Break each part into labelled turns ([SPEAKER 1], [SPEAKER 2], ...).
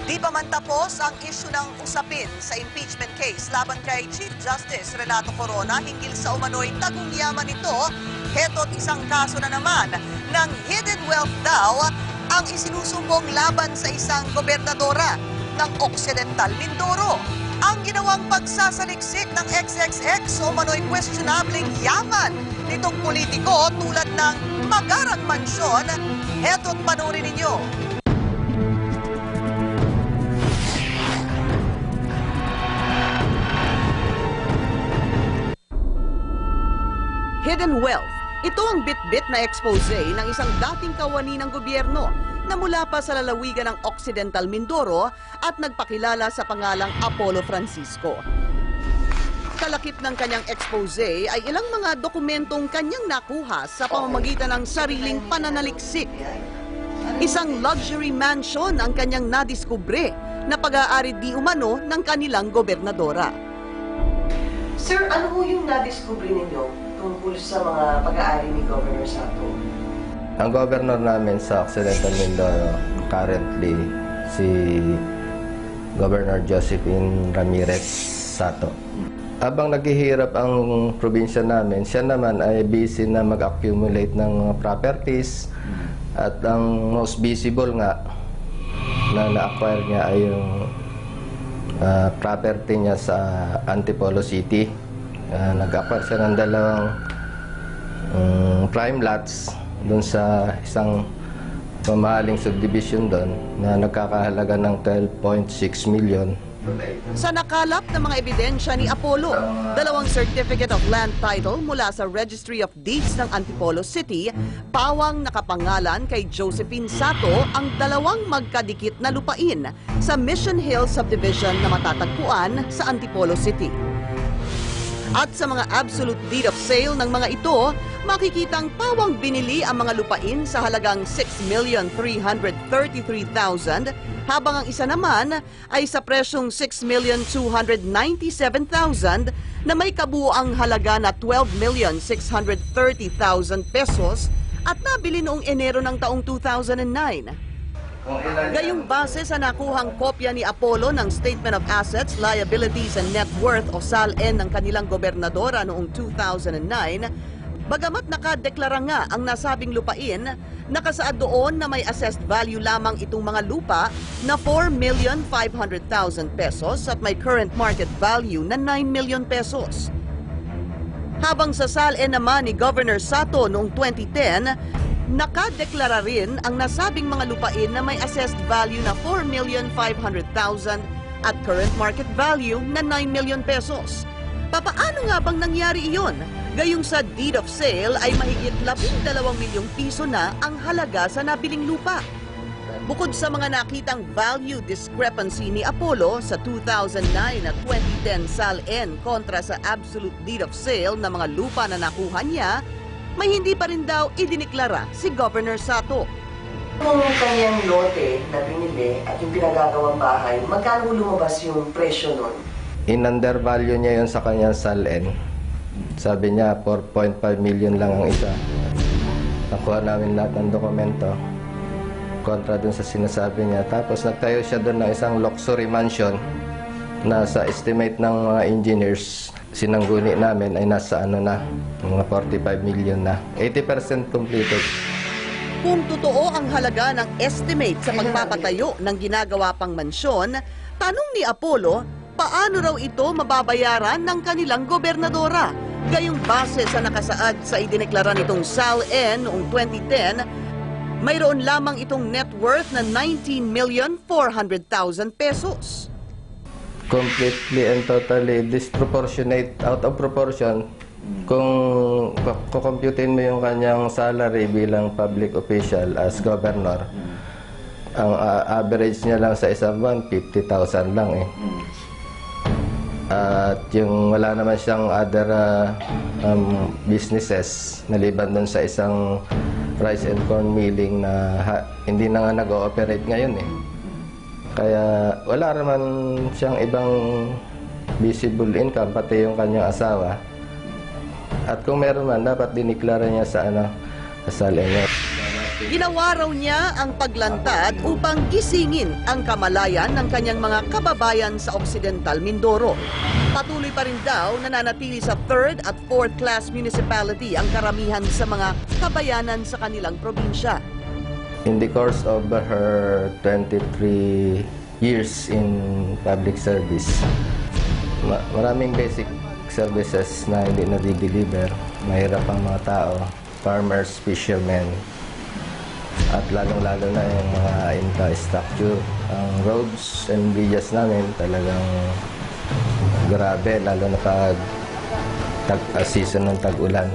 [SPEAKER 1] Di pa man tapos ang isyu ng usapin sa impeachment case laban kay Chief Justice Renato Corona hinggil sa umano'y tagong yaman nito. Heto't isang kaso na naman ng hidden wealth daw ang isinusumbong laban sa isang gobernadora ng Occidental Mindoro. Ang ginawang pagsasaliksik ng XXX o umano'y questionableng yaman nitong politiko tulad ng magarang mansyon. Heto't panoorin ninyo. Hidden wealth. Ito ang bit-bit na expose ng isang dating kawani ng gobyerno na mula pa sa lalawigan ng Occidental Mindoro at nagpakilala sa pangalang Apollo Francisco. Kalakip ng kanyang expose ay ilang mga dokumentong kanyang nakuha sa pamamagitan ng sariling pananaliksik. Isang luxury mansion ang kanyang nadiskubre na pag-aari di umano ng kanilang gobernadora. Sir, ano ho yung nadiskubre ninyo tungkol sa mga pag-aari ni Governor Sato?
[SPEAKER 2] Ang governor namin sa Occidental Mindoro currently si Governor Josephine Ramirez Sato. Habang naghihirap ang probinsya namin, siya naman ay busy na mag-accumulate ng mga properties at ang most visible nga na na-acquire niya ay yung property niya sa Antipolo City. Nag-acquire siya ng dalawang prime lots doon sa isang mamahaling subdivision doon na nagkakahalaga ng 12.6 million.
[SPEAKER 1] Sa nakalap na mga ebidensya ni Apollo, dalawang Certificate of Land Title mula sa Registry of Deeds ng Antipolo City, pawang nakapangalan kay Josephine Sato ang dalawang magkadikit na lupain sa Mission Hill Subdivision na matatagpuan sa Antipolo City. At sa mga absolute deed of sale ng mga ito, makikitang pawang binili ang mga lupain sa halagang 6,333,000, habang ang isa naman ay sa presyong 6,297,000 na may kabuuang halaga na 12,630,000 pesos at nabili noong Enero ng taong 2009. Gayong base sa nakuhang kopya ni Apollo ng Statement of Assets, Liabilities and Net Worth o SALN ng kanilang gobernadora noong 2009, bagamat nakadeklara nga ang nasabing lupain, nakasaad doon na may assessed value lamang itong mga lupa na 4,500,000 pesos at may current market value na 9 million pesos. Habang sa SALN naman ni Governor Sato noong 2010, nakadeklara rin ang nasabing mga lupain na may assessed value na 4,500,000 at current market value na 9 million pesos. Papaano nga bang nangyari iyon? Gayong sa deed of sale ay mahigit 12 milyong piso na ang halaga sa nabiling lupa. Bukod sa mga nakitang value discrepancy ni Apollo sa 2009 at 2010 SALN kontra sa absolute deed of sale na mga lupa na nakuha niya, may hindi pa rin daw idineklara si Governor Sato.
[SPEAKER 3] Kung kanyang lote na binili at yung pinagagawang bahay, magkano lumabas yung presyo nun?
[SPEAKER 2] In-undervalue niya yun sa kanyang SALN. Sabi niya 4.5 million lang ang isa. Nakuha namin lahat ng dokumento kontra dun sa sinasabi niya. Tapos nagtayo siya dun ng isang luxury mansion na sa estimate ng mga engineers, sinangguni namin ay nasa mga 45 million na. 80% completed.
[SPEAKER 1] Kung totoo ang halaga ng estimate sa pagpapatayo ng ginagawa pang mansyon, tanong ni Apollo, paano raw ito mababayaran ng kanilang gobernadora? Gayong base sa nakasaad sa idineklara nitong SALN noong 2010, mayroon lamang itong net worth na 19,400,000 pesos.
[SPEAKER 2] Completely and totally disproportionate, out of proportion. Kung kukomputin mo yung kanyang salary bilang public official as governor, ang average niya lang sa isang buwan, 50,000 lang eh. At yung wala naman siyang other businesses, naliban dun sa isang rice and corn milling na hindi na nga nag-ooperate ngayon eh. Kaya wala naman siyang ibang visible income, pati yung kanyang asawa. At kung meron man, dapat diniklara niya sa SALN niya.
[SPEAKER 1] Ginawa raw niya ang paglantad upang gisingin ang kamalayan ng kanyang mga kababayan sa Occidental Mindoro. Patuloy pa rin daw nananatili sa 3rd at 4th class municipality ang karamihan sa mga kabayanan sa kanilang probinsya.
[SPEAKER 2] In the course of her 23 years in public service, maraming basic services na hindi na-deliver. Mahirap ang mga tao, farmers, fishermen, at lalong-lalo na yung mga infrastructure. Ang roads and bridges namin talagang grabe, lalo na pag season ng tag-ulan.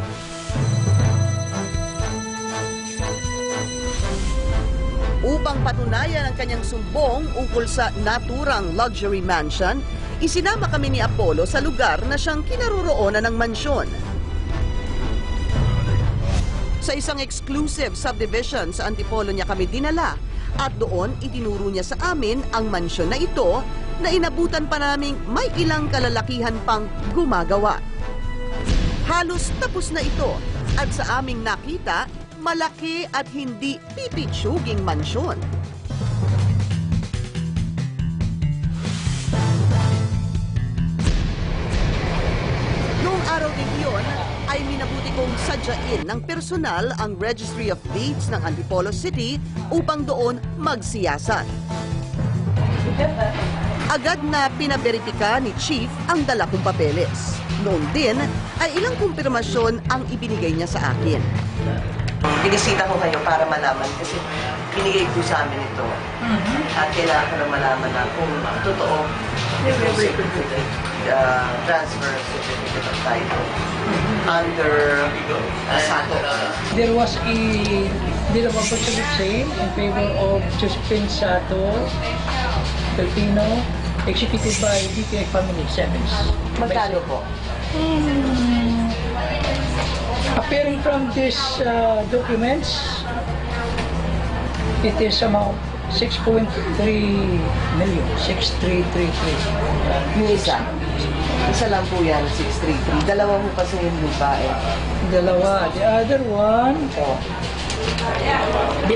[SPEAKER 1] Upang patunayan ang kanyang sumbong ukol sa naturang luxury mansion, isinama kami ni Apollo sa lugar na siyang kinaroroonan ng mansyon. Sa isang exclusive subdivision sa Antipolo niya kami dinala at doon itinuro niya sa amin ang mansyon na ito na inabutan pa naming may ilang kalalakihan pang gumagawa. Halos tapos na ito at sa aming nakita, malaki at hindi pipitsuging mansyon. Noong araw din iyon, ay minabuti kong sadyain ng personal ang Registry of Deeds ng Antipolo City upang doon magsiyasat. Agad na pinaberipika ni Chief ang dala kong papeles. Noon din ay ilang kumpirmasyon ang ibinigay niya sa akin.
[SPEAKER 3] Binisita ko kayo para malaman kasi binigay ko sa amin ito. At kailangan ko na malaman na kung totoo transfer certificate of title under Sato.
[SPEAKER 4] There was a deed of opportunity sale in favor of Josephine Sato, Filipino, executed by DPI Family Service.
[SPEAKER 3] Magkano po?
[SPEAKER 4] Appearing from these documents, it is amount 6.3 million, 6333.
[SPEAKER 3] Yung isa. Isa lang po yan, 633. Dalawa po kasi yung lupa eh.
[SPEAKER 4] Dalawa. The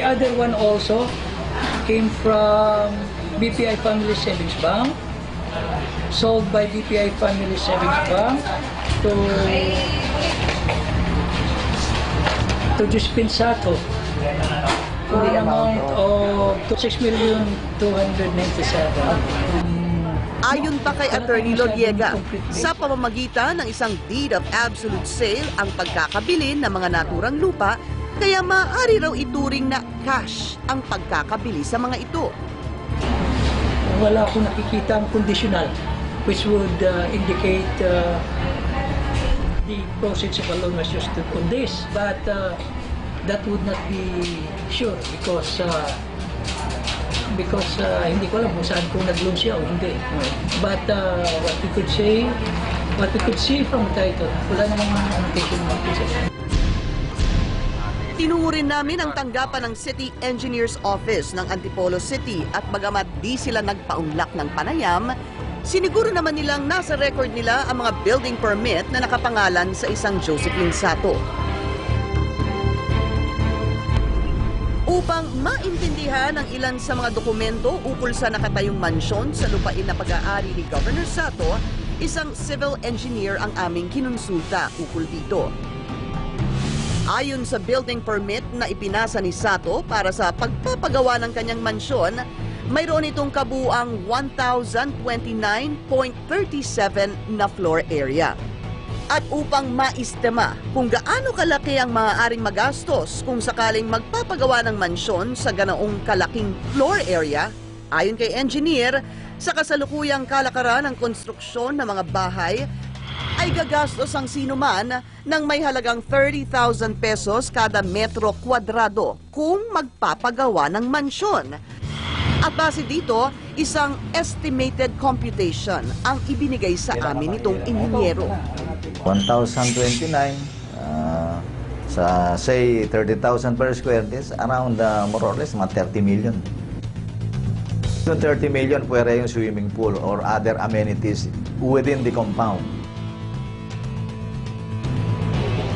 [SPEAKER 4] other one also came from BPI Family Savings Bank, sold by BPI Family Savings Bank to Josephine Sato for an amount of 6,297,000.
[SPEAKER 1] Ayon pa kay Attorney Loriega, sa pamamagitan ng isang deed of absolute sale ang pagkakabili ng mga naturang lupa, kaya maaari raw ituring na cash ang pagkakabili sa mga ito.
[SPEAKER 4] Wala akong nakikita ang conditional which would indicate the proceeds of a loan was used on this, but that would not be sure because hindi ko alam kung saan kung nag-loan siya o hindi. But what we could see from the title, wala namang annotation ng piso.
[SPEAKER 1] Tinungo rin namin ang tanggapan ng City Engineers Office ng Antipolo City at bagamat di sila nagpaunlak ng panayam, siniguro naman nilang nasa record nila ang mga building permit na nakapangalan sa isang Josephine Sato. Upang maintindihan ang ilan sa mga dokumento ukol sa nakatayong mansyon sa lupain na pag-aari ni Governor Sato, isang civil engineer ang aming kinonsulta ukol dito. Ayon sa building permit na ipinasa ni Sato para sa pagpapagawa ng kanyang mansyon, mayroon itong kabuuang 1,029.37 na floor area. At upang maistema kung gaano kalaki ang maaaring magastos kung sakaling magpapagawa ng mansyon sa ganoong kalaking floor area, ayon kay engineer, sa kasalukuyang kalakaran ng konstruksyon ng mga bahay, ay gagastos ang sinuman ng may halagang 30,000 pesos kada metro kwadrado kung magpapagawa ng mansyon. At base dito, isang estimated computation ang ibinigay sa amin nitong inhinyero.
[SPEAKER 5] 1,029 sa say 30,000 per square is around more or less mga 30 million. Yung 30 million pwede yung swimming pool or other amenities within the compound.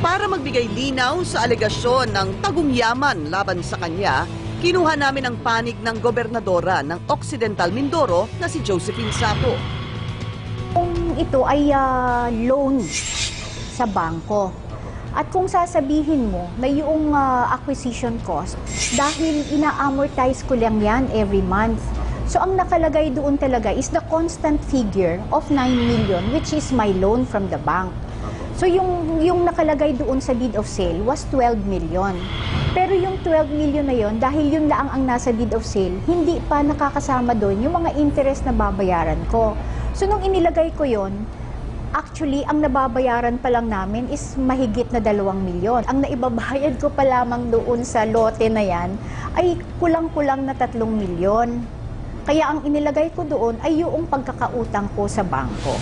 [SPEAKER 1] Para magbigay linaw sa alegasyon ng tagong yaman laban sa kanya, kinuha namin ang panig ng gobernadora ng Occidental Mindoro na si Josephine Sato.
[SPEAKER 6] Kung ito ay loan sa bangko, at kung sasabihin mo na yung acquisition cost, dahil ina-amortize ko lang yan every month. So ang nakalagay doon talaga is the constant figure of 9 million, which is my loan from the bank. So yung nakalagay doon sa deed of sale was 12 million. Pero yung 12 million na yon, dahil yun lang ang nasa deed of sale, hindi pa nakakasama doon yung mga interest na babayaran ko. So nung inilagay ko yon, actually, ang nababayaran pa lang namin is mahigit na 2 milyon. Ang naibabayad ko pa lamang doon sa lote na yan ay kulang-kulang na 3 milyon. Kaya ang inilagay ko doon ay yung pagkakautang ko sa bangko.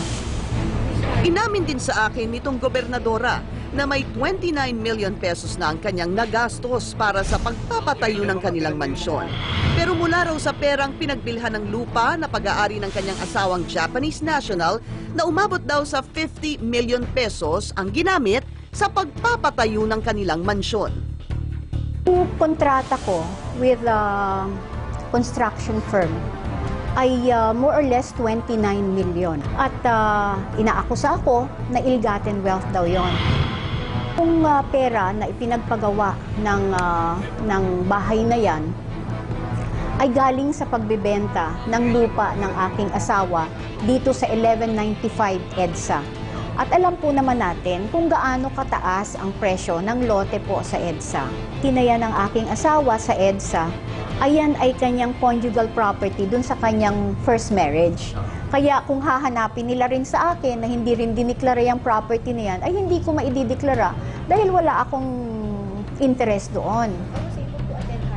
[SPEAKER 1] Inamin din sa akin nitong gobernadora na may 29 million pesos na ang kanyang nagastos para sa pagpapatayo ng kanilang mansyon. Pero mula raw sa perang pinagbilhan ng lupa na pag-aari ng kanyang asawang Japanese national, na umabot daw sa 50 million pesos ang ginamit sa pagpapatayo ng kanilang mansyon.
[SPEAKER 6] Yung kontrata ko with a construction firm ay more or less 29 million. At inaakusa ako na ill-gotten wealth daw yon. Kung pera na ipinagpagawa ng bahay na yan ay galing sa pagbebenta ng lupa ng aking asawa dito sa 1195 EDSA. At alam po naman natin kung gaano kataas ang presyo ng lote po sa EDSA. Tinaya ng aking asawa sa EDSA, ayan ay kanyang conjugal property dun sa kanyang first marriage. Kaya kung hahanapin nila rin sa akin na hindi rin diniklara yung property na yan, ay hindi ko maidideklara dahil wala akong interest doon.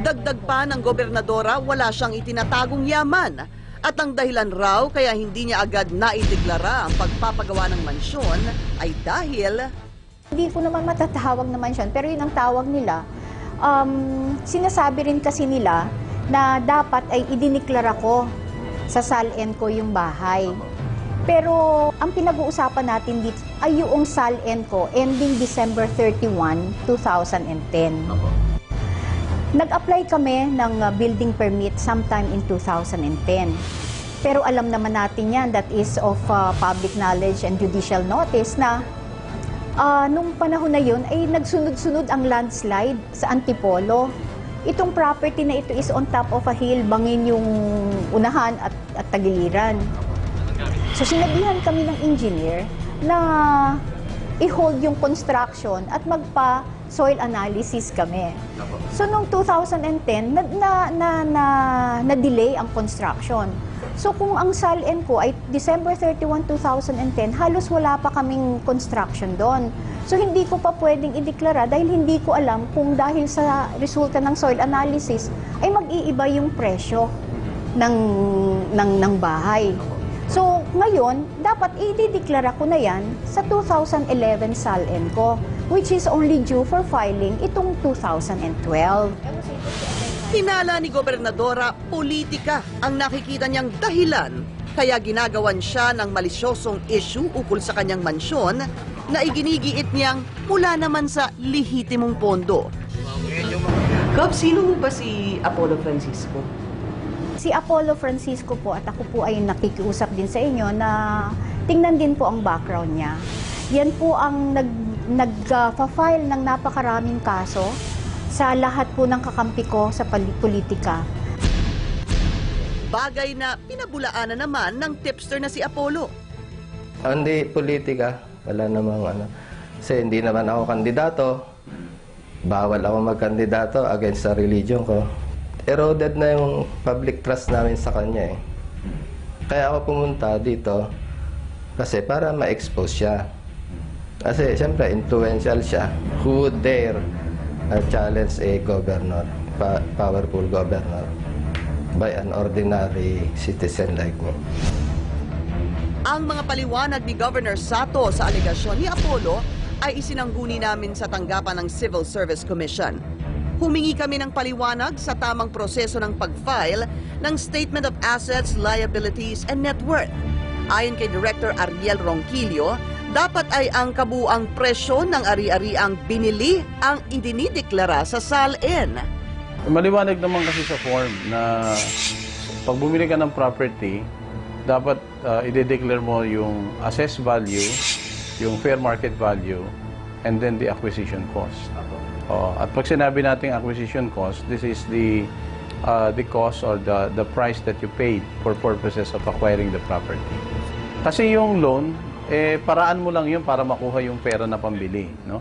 [SPEAKER 1] Dagdag pa ng gobernadora, wala siyang itinatagong yaman. At ang dahilan raw kaya hindi niya agad naideklara ang pagpapagawa ng mansyon ay dahil...
[SPEAKER 6] Hindi ko naman matatawag na mansyon, pero yun ang tawag nila. Sinasabi rin kasi nila na dapat ay idiniklara ko sa SALN ko yung bahay. Pero ang pinag-uusapan natin dito ay yung SALN ko ending December 31, 2010. Nag-apply kami ng building permit sometime in 2010. Pero alam naman natin yan, that is of public knowledge and judicial notice na nung panahon na yun ay nagsunod-sunod ang landslide sa Antipolo. Itong property na ito is on top of a hill, bangin yung unahan at tagiliran. So sinabihan kami ng engineer na i-hold yung construction at magpa-soil analysis kami. So noong 2010, na-delay ang construction. So kung ang SALN ko ay December 31, 2010, halos wala pa kaming construction doon. So hindi ko pa pwedeng ideklara dahil hindi ko alam kung dahil sa resulta ng soil analysis ay mag-iiba yung presyo ng bahay. So ngayon, dapat idedeklara ko na yan sa 2011 SALN ko, which is only due for filing itong 2012.
[SPEAKER 1] Hinala ni Gobernadora, politika ang nakikita niyang dahilan kaya ginagawan siya ng malisyosong issue ukol sa kanyang mansyon na iginigiit niyang mula naman sa lihitimong pondo.
[SPEAKER 3] Gab, sino ba si Apollo Francisco?
[SPEAKER 6] Si Apollo Francisco po at ako po ay nakikiusap din sa inyo na tingnan din po ang background niya. Yan po ang nag-file ng napakaraming kaso sa lahat po ng kakampi ko sa politika.
[SPEAKER 1] Bagay na pinabulaanan naman ng tipster na si Apollo.
[SPEAKER 2] Hindi politika, wala namang ano. Kasi hindi naman ako kandidato. Bawal ako magkandidato against sa religion ko. Eroded na yung public trust namin sa kanya eh. Kaya ako pumunta dito kasi para ma-expose siya. Kasi siyempre influential siya. Who would dare challenge a governor, powerful governor, by an ordinary citizen like me?
[SPEAKER 1] Ang mga paliwanag ni Governor Sato sa alegasyon ni Apollo ay isinangguni namin sa tanggapan ng Civil Service Commission. Humingi kami ng paliwanag sa tamang proseso ng pag-file ng Statement of Assets, Liabilities, and Net Worth. Ayon kay Director Ariel Ronquillo, dapat ay ang kabuang presyo ng ari-ariang binili ang idinideklara sa SALN.
[SPEAKER 7] Maliwanag naman kasi sa form na pag bumili ka ng property, dapat i-declare mo yung assessed value, yung fair market value, and then the acquisition cost. At pag sinabi nating acquisition cost, this is the cost or the price that you paid for purposes of acquiring the property. Kasi yung loan, paraan mo lang yun para makuha yung pera na pambili, no?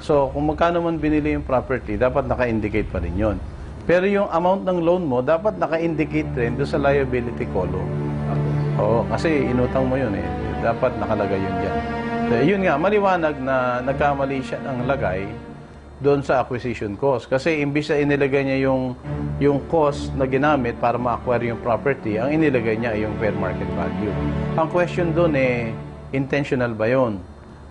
[SPEAKER 7] So, kung magkano man binili yung property, dapat naka-indicate pa rin yun. Pero yung amount ng loan mo, dapat naka-indicate rin doon sa liability column. Kasi inutang mo yun eh. Dapat nakalagay yun dyan. So, yun nga, maliwanag na nagkamali siya ng lagay doon sa acquisition cost. Kasi imbis na inilagay niya yung cost na ginamit para ma-acquire yung property, ang inilagay niya ay yung fair market value. Ang question doon intentional ba yun?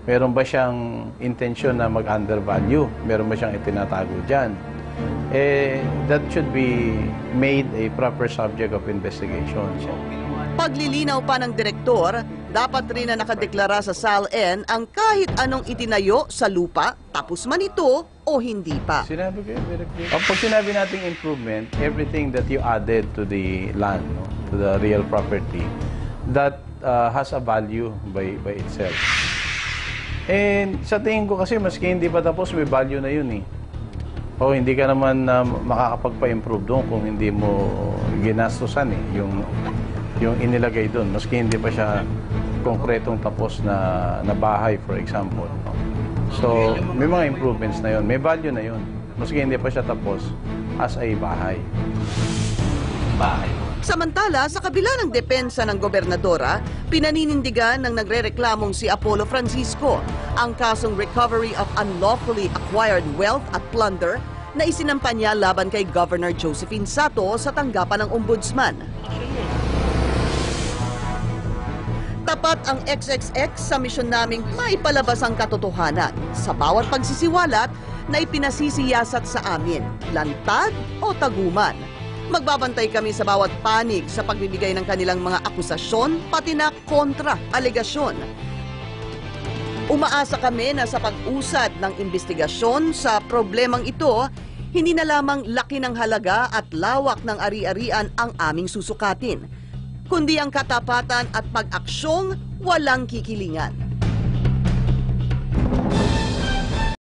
[SPEAKER 7] Meron ba siyang intention na mag-undervalue? Meron ba siyang itinatago dyan? That should be made a proper subject of investigation.
[SPEAKER 1] Paglilinaw pa ng direktor, dapat rin na nakadeklara sa SALN ang kahit anong itinayo sa lupa, tapos man ito o hindi pa.
[SPEAKER 7] Sinabi ko yun, very clear. Pag sinabi nating improvement, everything that you added to the land, no, to the real property, that has a value by itself. And sa tingin ko kasi, maski hindi pa tapos, may value na yun eh. Hindi ka naman makakapagpa-improve doon kung hindi mo ginastusan eh, yung inilagay doon. Maski hindi pa siya konkretong tapos na bahay, for example. No? So, may mga improvements na yun. May value na yun. Maski hindi pa siya tapos as a bahay.
[SPEAKER 1] Samantala, sa kabila ng depensa ng gobernadora, pinaninindigan ng nagrereklamong si Apollo Francisco ang kasong recovery of unlawfully acquired wealth at plunder na isinampa niya laban kay Governor Josephine Sato sa tanggapan ng ombudsman. Tapat ang XXX sa misyon naming maipalabas ang katotohanan sa bawat pagsisiwalat na ipinasisiyasat sa amin, lantad o taguman. Magbabantay kami sa bawat panig sa pagbibigay ng kanilang mga akusasyon, pati na kontra-alegasyon. Umaasa kami na sa pag-usad ng investigasyon sa problemang ito, hindi na lamang laki ng halaga at lawak ng ari-arian ang aming susukatin, kundi ang katapatan at pag-aksyong walang kikilingan.